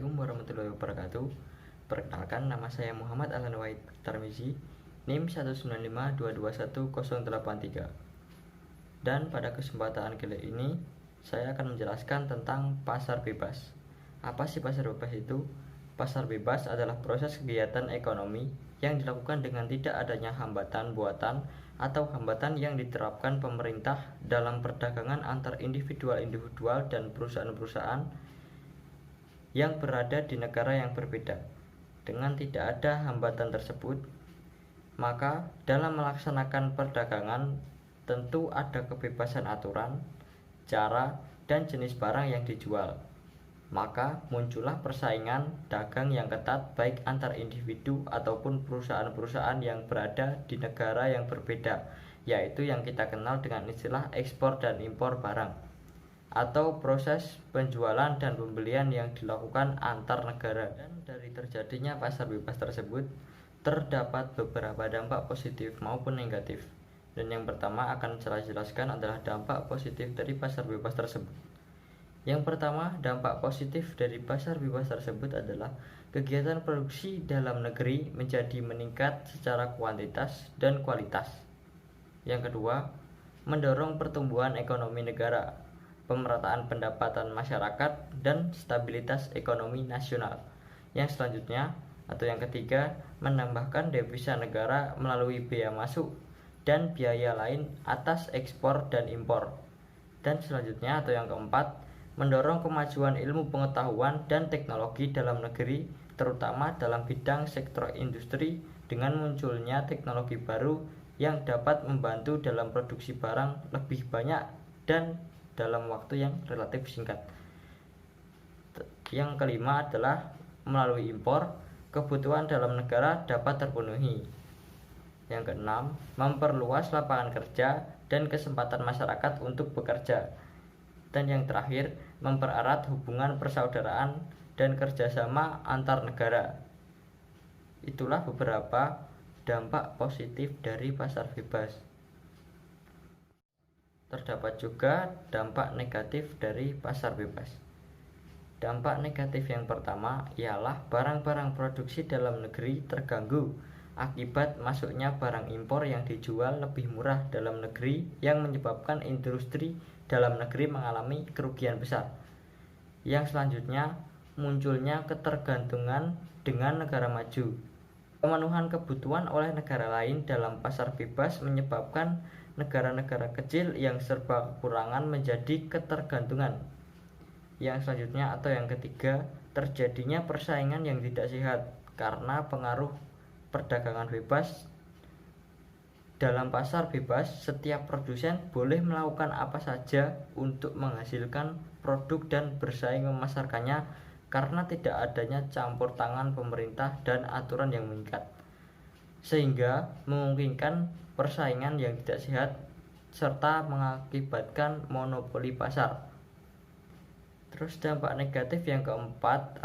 Assalamualaikum warahmatullahi wabarakatuh. Perkenalkan, nama saya Muhammad Ahlan Wahid Tarmizi, NIM 195221083. Dan pada kesempatan kali ini saya akan menjelaskan tentang pasar bebas. Apa sih pasar bebas itu? Pasar bebas adalah proses kegiatan ekonomi yang dilakukan dengan tidak adanya hambatan buatan atau hambatan yang diterapkan pemerintah dalam perdagangan antar individual dan perusahaan-perusahaan yang berada di negara yang berbeda. Dengan tidak ada hambatan tersebut, maka dalam melaksanakan perdagangan tentu ada kebebasan aturan, cara, dan jenis barang yang dijual. Maka muncullah persaingan dagang yang ketat baik antar individu ataupun perusahaan-perusahaan yang berada di negara yang berbeda, yaitu yang kita kenal dengan istilah ekspor dan impor barang, atau proses penjualan dan pembelian yang dilakukan antar negara. Dan dari terjadinya pasar bebas tersebut terdapat beberapa dampak positif maupun negatif. Dan yang pertama akan saya jelaskan adalah dampak positif dari pasar bebas tersebut. Yang pertama, dampak positif dari pasar bebas tersebut adalah kegiatan produksi dalam negeri menjadi meningkat secara kuantitas dan kualitas. Yang kedua, mendorong pertumbuhan ekonomi negara, pemerataan pendapatan masyarakat, dan stabilitas ekonomi nasional. Yang selanjutnya atau yang ketiga, menambahkan devisa negara melalui biaya masuk dan biaya lain atas ekspor dan impor. Dan selanjutnya atau yang keempat, mendorong kemajuan ilmu pengetahuan dan teknologi dalam negeri, terutama dalam bidang sektor industri dengan munculnya teknologi baru yang dapat membantu dalam produksi barang lebih banyak dan dalam waktu yang relatif singkat. Yang kelima adalah melalui impor, kebutuhan dalam negara dapat terpenuhi. Yang keenam, memperluas lapangan kerja dan kesempatan masyarakat untuk bekerja. Dan yang terakhir, mempererat hubungan persaudaraan dan kerjasama antar negara. Itulah beberapa dampak positif dari pasar bebas. Terdapat juga dampak negatif dari pasar bebas. Dampak negatif yang pertama ialah barang-barang produksi dalam negeri terganggu akibat masuknya barang impor yang dijual lebih murah dalam negeri yang menyebabkan industri dalam negeri mengalami kerugian besar. Yang selanjutnya, munculnya ketergantungan dengan negara maju. Pemenuhan kebutuhan oleh negara lain dalam pasar bebas menyebabkan negara-negara kecil yang serba kekurangan menjadi ketergantungan. Yang selanjutnya atau yang ketiga, terjadinya persaingan yang tidak sehat karena pengaruh perdagangan bebas. Dalam pasar bebas, setiap produsen boleh melakukan apa saja untuk menghasilkan produk dan bersaing memasarkannya karena tidak adanya campur tangan pemerintah dan aturan yang mengikat, sehingga memungkinkan persaingan yang tidak sehat serta mengakibatkan monopoli pasar. Terus dampak negatif yang keempat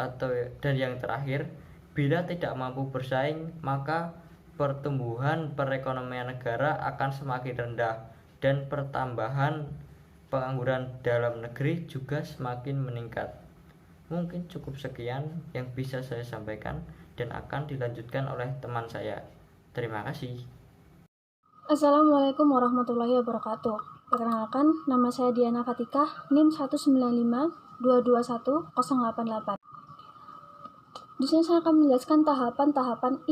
dan yang terakhir, bila tidak mampu bersaing, maka pertumbuhan perekonomian negara akan semakin rendah dan pertambahan pengangguran dalam negeri juga semakin meningkat. Mungkin cukup sekian yang bisa saya sampaikan dan akan dilanjutkan oleh teman saya. Terima kasih. Assalamualaikum warahmatullahi wabarakatuh. Perkenalkan, nama saya Diana Fatikah, NIM 195221088. Di sini saya akan menjelaskan tahapan-tahapan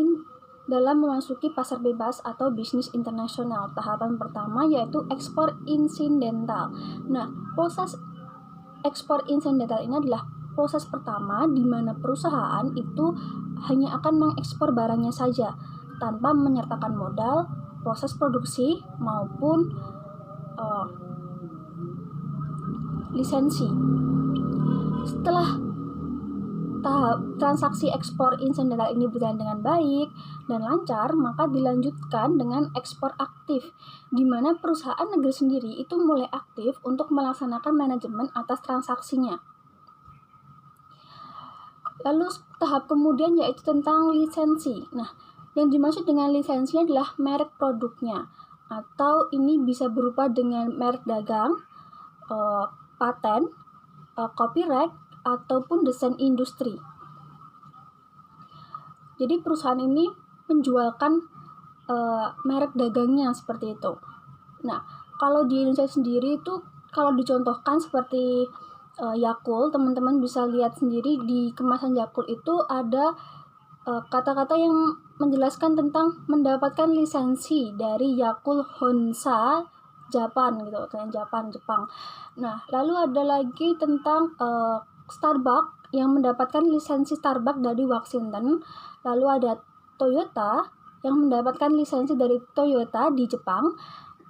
dalam memasuki pasar bebas atau bisnis internasional. Tahapan pertama yaitu ekspor insidental. Nah, proses ekspor insidental ini adalah proses pertama di mana perusahaan itu hanya akan mengekspor barangnya saja tanpa menyertakan modal, proses produksi maupun lisensi. Setelah transaksi ekspor insidental ini berjalan dengan baik dan lancar, maka dilanjutkan dengan ekspor aktif, di mana perusahaan negeri sendiri itu mulai aktif untuk melaksanakan manajemen atas transaksinya. Lalu tahap kemudian yaitu tentang lisensi. Nah, yang dimaksud dengan lisensi adalah merek produknya, atau ini bisa berupa dengan merek dagang, paten, copyright, ataupun desain industri. Jadi perusahaan ini menjualkan merek dagangnya seperti itu. Nah, kalau di Indonesia sendiri itu kalau dicontohkan seperti Yakult, teman-teman bisa lihat sendiri di kemasan Yakult itu ada kata-kata yang menjelaskan tentang mendapatkan lisensi dari Yakult Honsa Jepang gitu, Jepang. Nah, lalu ada lagi tentang Starbucks yang mendapatkan lisensi Starbucks dari Washington. Lalu ada Toyota yang mendapatkan lisensi dari Toyota di Jepang.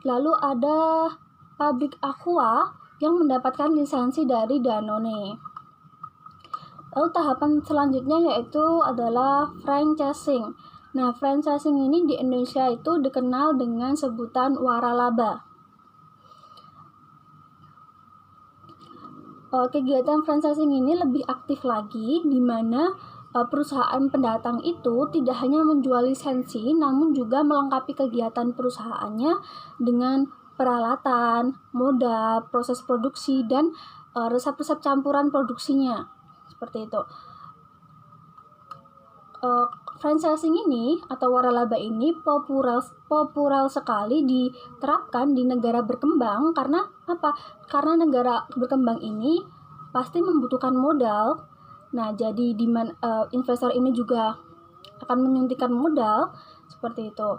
Lalu ada pabrik Aqua yang mendapatkan lisensi dari Danone. Lalu tahapan selanjutnya yaitu adalah franchising. Nah, franchising ini di Indonesia itu dikenal dengan sebutan waralaba. Kegiatan franchising ini lebih aktif lagi, di mana perusahaan pendatang itu tidak hanya menjual lisensi, namun juga melengkapi kegiatan perusahaannya dengan peralatan, modal, proses produksi, dan resep-resep campuran produksinya. Seperti itu. Franchising ini atau waralaba ini populer sekali diterapkan di negara berkembang. Karena apa? Karena negara berkembang ini pasti membutuhkan modal. Nah, jadi investor ini juga akan menyuntikkan modal seperti itu.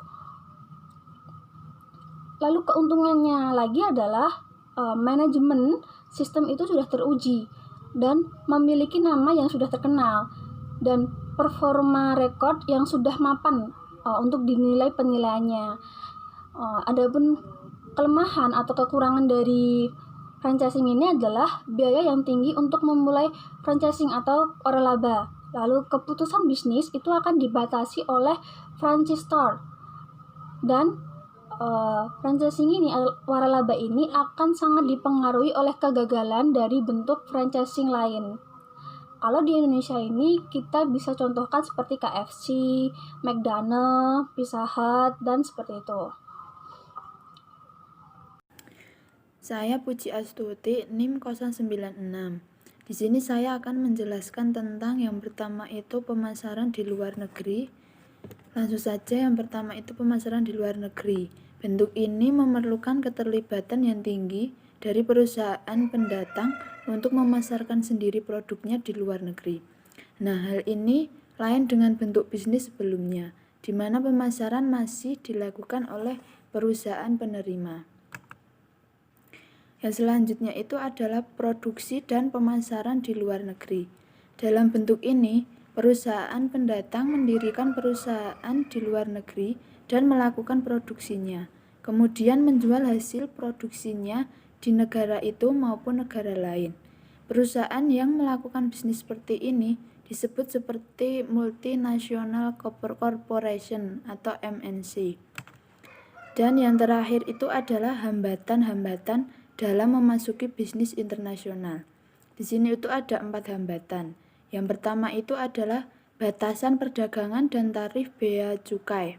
Lalu keuntungannya lagi adalah manajemen sistem itu sudah teruji dan memiliki nama yang sudah terkenal dan performa rekod yang sudah mapan untuk dinilai penilaiannya. Adapun kelemahan atau kekurangan dari franchising ini adalah biaya yang tinggi untuk memulai franchising atau waralaba. Lalu keputusan bisnis itu akan dibatasi oleh franchisor. Dan franchising ini, waralaba ini akan sangat dipengaruhi oleh kegagalan dari bentuk franchising lain. Kalau di Indonesia ini kita bisa contohkan seperti KFC, McDonald, Pizza Hut, dan seperti itu. Saya Puji Astuti, NIM 096. Di sini saya akan menjelaskan tentang yang pertama itu pemasaran di luar negeri. Langsung saja, yang pertama itu pemasaran di luar negeri. Bentuk ini memerlukan keterlibatan yang tinggi dari perusahaan pendatang untuk memasarkan sendiri produknya di luar negeri. Nah, hal ini lain dengan bentuk bisnis sebelumnya, di mana pemasaran masih dilakukan oleh perusahaan penerima. Yang selanjutnya itu adalah produksi dan pemasaran di luar negeri. Dalam bentuk ini, perusahaan pendatang mendirikan perusahaan di luar negeri dan melakukan produksinya, kemudian menjual hasil produksinya di negara itu maupun negara lain. Perusahaan yang melakukan bisnis seperti ini disebut seperti multinational corporation atau MNC. Dan yang terakhir itu adalah hambatan-hambatan dalam memasuki bisnis internasional. Di sini itu ada 4 hambatan. Yang pertama itu adalah batasan perdagangan dan tarif bea cukai.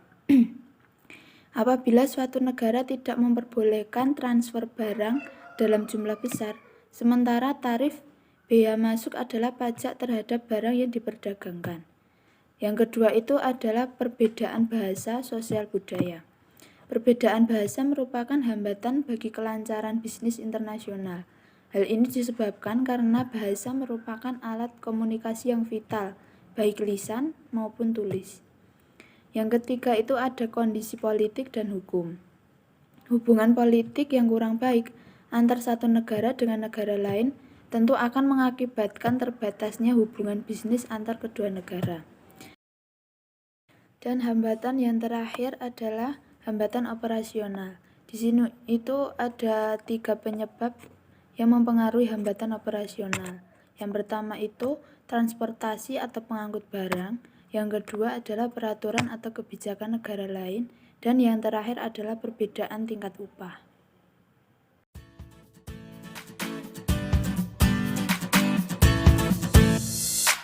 Apabila suatu negara tidak memperbolehkan transfer barang dalam jumlah besar, sementara tarif bea masuk adalah pajak terhadap barang yang diperdagangkan. Yang kedua itu adalah perbedaan bahasa sosial budaya. Perbedaan bahasa merupakan hambatan bagi kelancaran bisnis internasional. Hal ini disebabkan karena bahasa merupakan alat komunikasi yang vital, baik lisan maupun tulis. Yang ketiga itu ada kondisi politik dan hukum. Hubungan politik yang kurang baik antar satu negara dengan negara lain tentu akan mengakibatkan terbatasnya hubungan bisnis antar kedua negara. Dan hambatan yang terakhir adalah hambatan operasional. Di sini itu ada 3 penyebab yang mempengaruhi hambatan operasional. Yang pertama itu transportasi atau pengangkut barang. Yang kedua adalah peraturan atau kebijakan negara lain, dan yang terakhir adalah perbedaan tingkat upah.